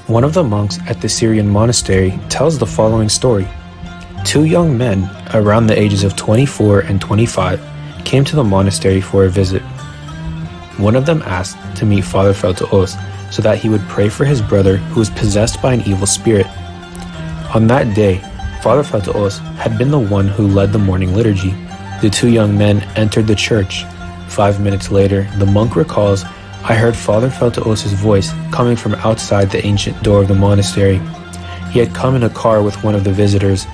One of the monks at the Syrian monastery tells the following story. Two young men, around the ages of 24 and 25, came to the monastery for a visit. One of them asked to meet Father Faltaous so that he would pray for his brother who was possessed by an evil spirit. On that day, Father Faltaous had been the one who led the morning liturgy. The two young men entered the church. 5 minutes later, the monk recalls, "I heard Father Faltaous' voice coming from outside the ancient door of the monastery. He had come in a car with one of the visitors.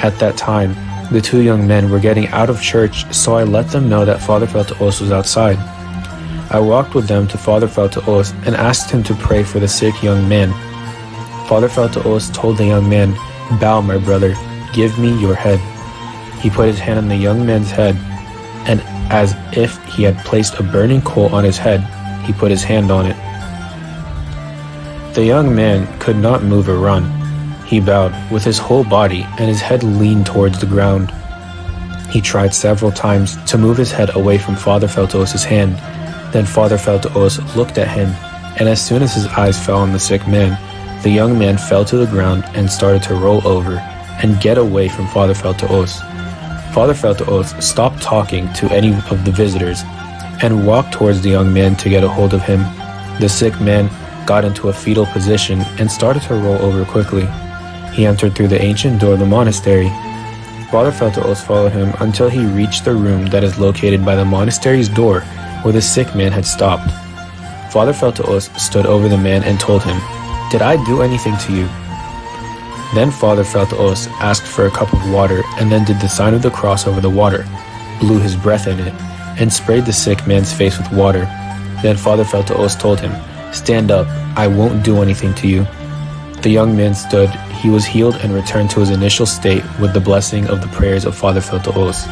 At that time, the two young men were getting out of church, so I let them know that Father Faltaous was outside. I walked with them to Father Faltaous and asked him to pray for the sick young man. Father Faltaous told the young man, 'Bow, my brother, give me your head.' He put his hand on the young man's head, and as if he had placed a burning coal on his head, he put his hand on it. The young man could not move or run. He bowed with his whole body, and his head leaned towards the ground. He tried several times to move his head away from Father Faltaous' hand. Then Father Faltaous looked at him, and as soon as his eyes fell on the sick man, the young man fell to the ground and started to roll over and get away from Father Faltaous. Father Faltaous stopped talking to any of the visitors and walked towards the young man to get a hold of him. The sick man got into a fetal position and started to roll over quickly. He entered through the ancient door of the monastery. Father Faltaous followed him until he reached the room that is located by the monastery's door where the sick man had stopped. Father Faltaous stood over the man and told him, "Did I do anything to you?" Then Father Faltaous asked for a cup of water and then did the sign of the cross over the water, blew his breath in it, and sprayed the sick man's face with water. Then Father Faltaous told him, "Stand up, I won't do anything to you." The young man stood, he was healed and returned to his initial state with the blessing of the prayers of Father Faltaous.